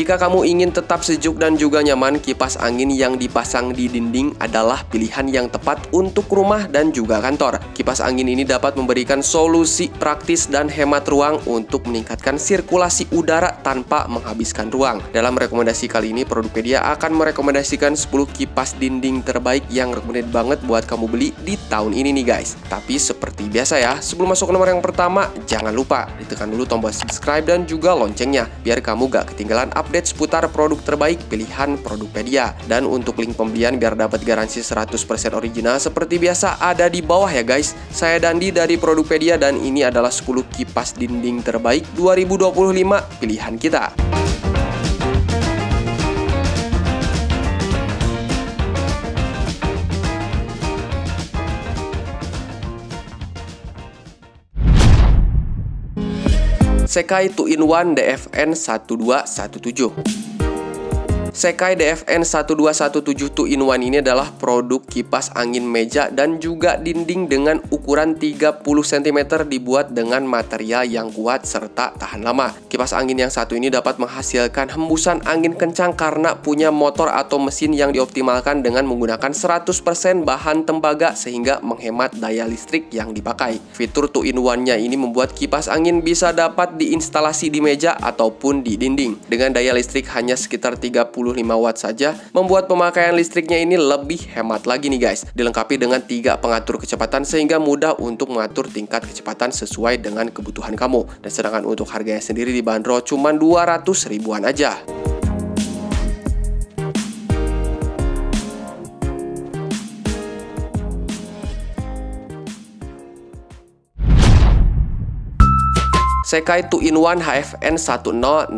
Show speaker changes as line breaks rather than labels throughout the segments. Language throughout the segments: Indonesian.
Jika kamu ingin tetap sejuk dan juga nyaman, kipas angin yang dipasang di dinding adalah pilihan yang tepat untuk rumah dan juga kantor. Kipas angin ini dapat memberikan solusi praktis dan hemat ruang untuk meningkatkan sirkulasi udara tanpa menghabiskan ruang. Dalam rekomendasi kali ini, Produkpedia akan merekomendasikan 10 kipas dinding terbaik yang recommended banget buat kamu beli di tahun ini nih guys. Tapi seperti biasa ya, sebelum masuk ke nomor yang pertama, jangan lupa ditekan dulu tombol subscribe dan juga loncengnya, biar kamu gak ketinggalan update seputar produk terbaik pilihan Produkpedia. Dan untuk link pembelian biar dapat garansi 100% original seperti biasa ada di bawah ya guys. Saya Dandi dari Produkpedia dan ini adalah 10 kipas dinding terbaik 2025 pilihan kita. Sekai 2-in-1 DFN 1217. Sekai DFN 1217 2-in-1 ini adalah produk kipas angin meja dan juga dinding dengan ukuran 30 cm dibuat dengan material yang kuat serta tahan lama. Kipas angin yang satu ini dapat menghasilkan hembusan angin kencang karena punya motor atau mesin yang dioptimalkan dengan menggunakan 100% bahan tembaga sehingga menghemat daya listrik yang dipakai. Fitur 2-in-1-nya ini membuat kipas angin bisa dapat diinstalasi di meja ataupun di dinding. Dengan daya listrik hanya sekitar 35 watt saja, membuat pemakaian listriknya ini lebih hemat lagi nih guys. Dilengkapi dengan 3 pengatur kecepatan sehingga mudah untuk mengatur tingkat kecepatan sesuai dengan kebutuhan kamu. Dan sedangkan untuk harganya sendiri dibanderol cuma 200 ribuan aja. Sekai 2-in-1 HFN 1060.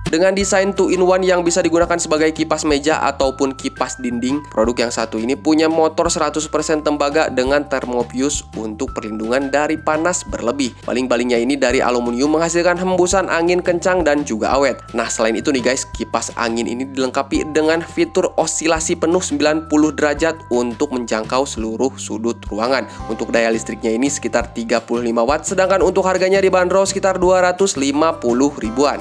Dengan desain 2-in-1 yang bisa digunakan sebagai kipas meja ataupun kipas dinding, produk yang satu ini punya motor 100% tembaga dengan thermofuse untuk perlindungan dari panas berlebih. Baling-balingnya ini dari aluminium menghasilkan hembusan angin kencang dan juga awet. Nah, selain itu nih guys, kipas angin ini dilengkapi dengan fitur osilasi penuh 90 derajat untuk menjangkau seluruh sudut ruangan. Untuk daya listriknya ini sekitar 35 watt, sedangkan untuk harganya dibanderol sekitar 250 ribuan.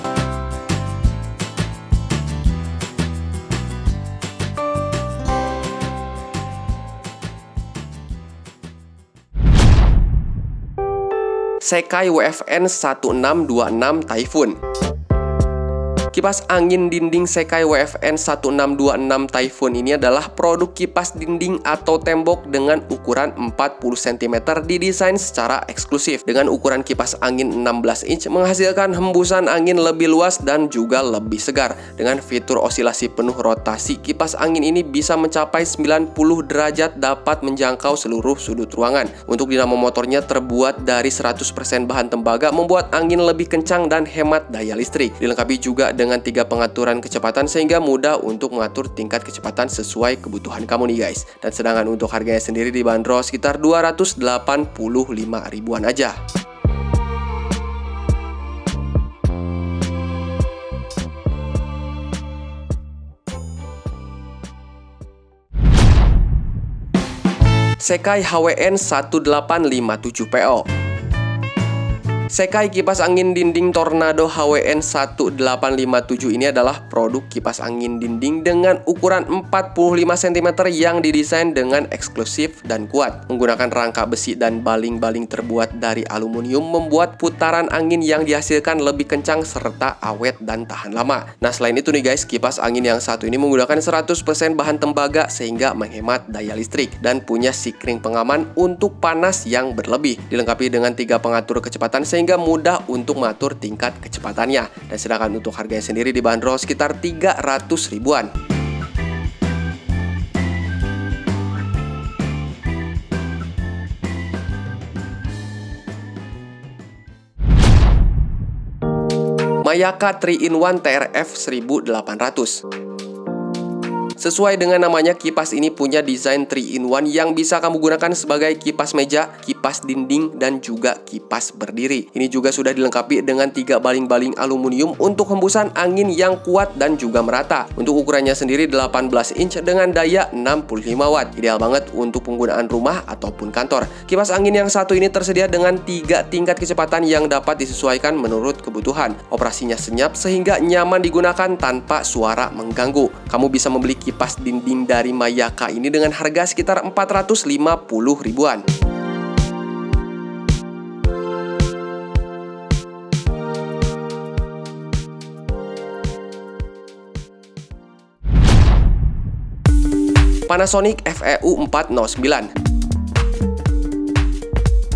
Sekai WFN 1626 Typhoon. Kipas angin dinding Sekai WFN 1626 Typhoon ini adalah produk kipas dinding atau tembok dengan ukuran 40 cm didesain secara eksklusif. Dengan ukuran kipas angin 16 inch menghasilkan hembusan angin lebih luas dan juga lebih segar. Dengan fitur osilasi penuh rotasi, kipas angin ini bisa mencapai 90 derajat, dapat menjangkau seluruh sudut ruangan. Untuk dinamo motornya terbuat dari 100% bahan tembaga, membuat angin lebih kencang dan hemat daya listrik. Dilengkapi juga dengan 3 pengaturan kecepatan sehingga mudah untuk mengatur tingkat kecepatan sesuai kebutuhan kamu nih guys. Dan sedangkan untuk harganya sendiri dibanderol sekitar 285 ribuan aja. Sekai HWN 1857 PO. Sekai kipas angin dinding Tornado HWN 1857 ini adalah produk kipas angin dinding dengan ukuran 45 cm yang didesain dengan eksklusif dan kuat. Menggunakan rangka besi dan baling-baling terbuat dari aluminium, membuat putaran angin yang dihasilkan lebih kencang serta awet dan tahan lama. Nah, selain itu nih guys, kipas angin yang satu ini menggunakan 100% bahan tembaga sehingga menghemat daya listrik dan punya sikring pengaman untuk panas yang berlebih. Dilengkapi dengan 3 pengatur kecepatan sehingga mudah untuk mengatur tingkat kecepatannya. Dan sedangkan untuk harganya sendiri dibanderol sekitar 300 ribuan. Mayaka 3-in-1 TRF 1800. Sesuai dengan namanya, kipas ini punya desain 3-in-1 yang bisa kamu gunakan sebagai kipas meja, kipas dinding, dan juga kipas berdiri. Ini juga sudah dilengkapi dengan 3 baling-baling aluminium untuk hembusan angin yang kuat dan juga merata. Untuk ukurannya sendiri 18 inch dengan daya 65 watt. Ideal banget untuk penggunaan rumah ataupun kantor. Kipas angin yang satu ini tersedia dengan 3 tingkat kecepatan yang dapat disesuaikan menurut kebutuhan. Operasinya senyap sehingga nyaman digunakan tanpa suara mengganggu. Kamu bisa membeli kipas dinding dari Mayaka ini dengan harga sekitar 450 ribuan. Panasonic FEU 409.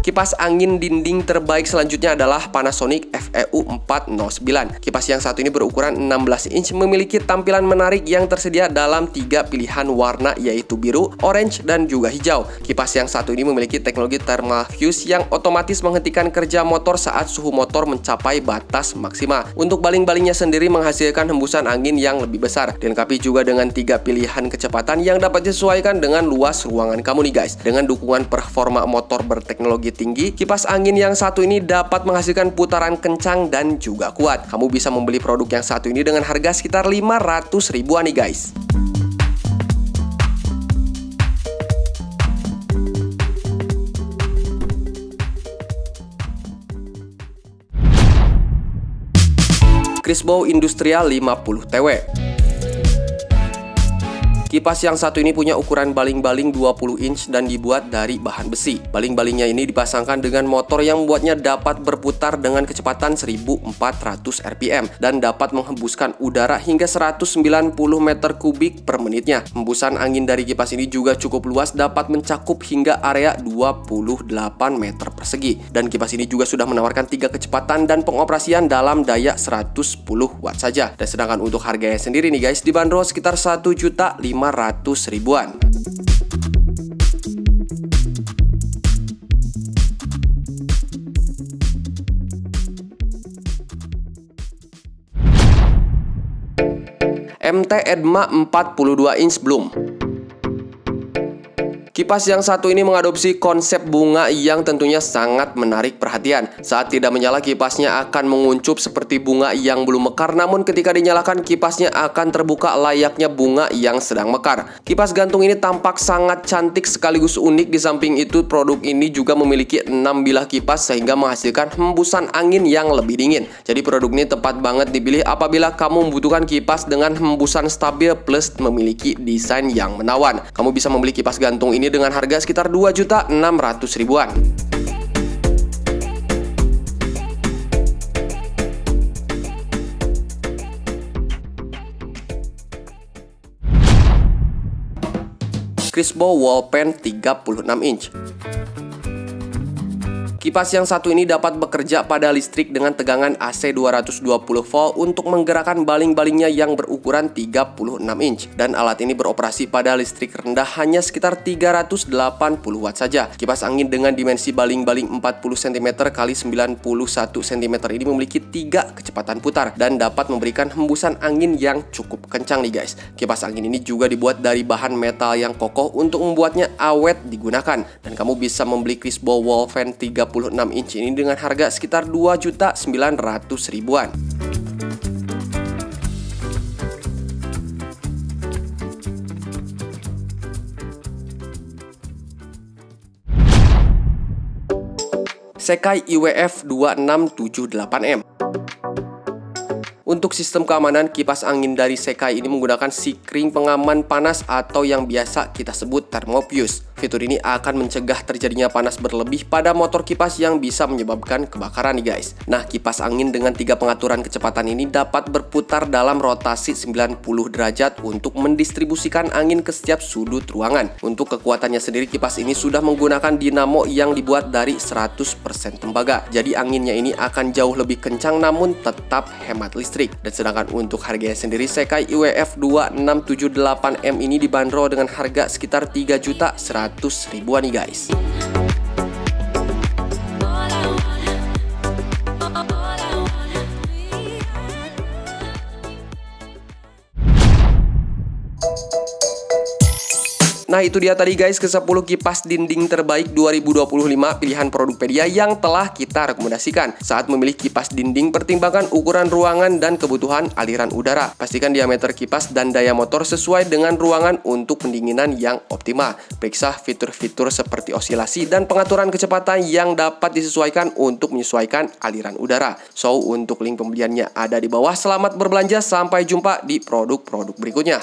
Kipas angin dinding terbaik selanjutnya adalah Panasonic FEU 409. Kipas yang satu ini berukuran 16 inch, memiliki tampilan menarik yang tersedia dalam 3 pilihan warna, yaitu biru, orange, dan juga hijau. Kipas yang satu ini memiliki teknologi thermal fuse yang otomatis menghentikan kerja motor saat suhu motor mencapai batas maksimal. Untuk baling-balingnya sendiri menghasilkan hembusan angin yang lebih besar. Dilengkapi juga dengan 3 pilihan kecepatan yang dapat disesuaikan dengan luas ruangan kamu nih guys. Dengan dukungan performa motor berteknologi tinggi, kipas angin yang satu ini dapat menghasilkan putaran kencang dan juga kuat. Kamu bisa membeli produk yang satu ini dengan harga sekitar 500 ribuan nih guys. Crisbo Industrial 50 TW. Kipas yang satu ini punya ukuran baling-baling 20 inch dan dibuat dari bahan besi. Baling-balingnya ini dipasangkan dengan motor yang membuatnya dapat berputar dengan kecepatan 1400 rpm dan dapat menghembuskan udara hingga 190 meter kubik per menitnya. Hembusan angin dari kipas ini juga cukup luas, dapat mencakup hingga area 28 meter persegi. Dan kipas ini juga sudah menawarkan 3 kecepatan dan pengoperasian dalam daya 110 watt saja. Dan sedangkan untuk harganya sendiri nih guys, dibanderol sekitar 1.500 ribuan. MT Edma 42 inch Bloom. Kipas yang satu ini mengadopsi konsep bunga yang tentunya sangat menarik perhatian. Saat tidak menyala, kipasnya akan menguncup seperti bunga yang belum mekar, namun ketika dinyalakan, kipasnya akan terbuka layaknya bunga yang sedang mekar. Kipas gantung ini tampak sangat cantik sekaligus unik. Di samping itu, produk ini juga memiliki 6 bilah kipas sehingga menghasilkan hembusan angin yang lebih dingin. Jadi produk ini tepat banget dipilih apabila kamu membutuhkan kipas dengan hembusan stabil plus memiliki desain yang menawan. Kamu bisa membeli kipas gantung ini dengan harga sekitar 2.600 ribuan. Crisbo Wall Pen 36 inch. Kipas yang satu ini dapat bekerja pada listrik dengan tegangan AC 220 volt untuk menggerakkan baling-balingnya yang berukuran 36 inch. Dan alat ini beroperasi pada listrik rendah hanya sekitar 380 watt saja. Kipas angin dengan dimensi baling-baling 40 cm x 91 cm ini memiliki 3 kecepatan putar dan dapat memberikan hembusan angin yang cukup kencang nih guys. Kipas angin ini juga dibuat dari bahan metal yang kokoh untuk membuatnya awet digunakan. Dan kamu bisa membeli Crisbo Wall Fan 36 inch ini dengan harga sekitar 2.900 ribuan. Sekai IWF 2678M. Untuk sistem keamanan, kipas angin dari Sekai ini menggunakan sikring pengaman panas atau yang biasa kita sebut thermofuse. Fitur ini akan mencegah terjadinya panas berlebih pada motor kipas yang bisa menyebabkan kebakaran nih guys. Nah, kipas angin dengan 3 pengaturan kecepatan ini dapat berputar dalam rotasi 90 derajat untuk mendistribusikan angin ke setiap sudut ruangan. Untuk kekuatannya sendiri, kipas ini sudah menggunakan dinamo yang dibuat dari 100% tembaga. Jadi anginnya ini akan jauh lebih kencang namun tetap hemat listrik. Dan sedangkan untuk harganya sendiri, Sekai IWF 2678M ini dibanderol dengan harga sekitar 3.100 ribuan nih guys. Nah, itu dia tadi guys ke-10 kipas dinding terbaik 2025 pilihan Produkpedia yang telah kita rekomendasikan. Saat memilih kipas dinding, pertimbangkan ukuran ruangan dan kebutuhan aliran udara. Pastikan diameter kipas dan daya motor sesuai dengan ruangan untuk pendinginan yang optimal. Periksa fitur-fitur seperti osilasi dan pengaturan kecepatan yang dapat disesuaikan untuk menyesuaikan aliran udara. So, untuk link pembeliannya ada di bawah. Selamat berbelanja, sampai jumpa di produk-produk berikutnya.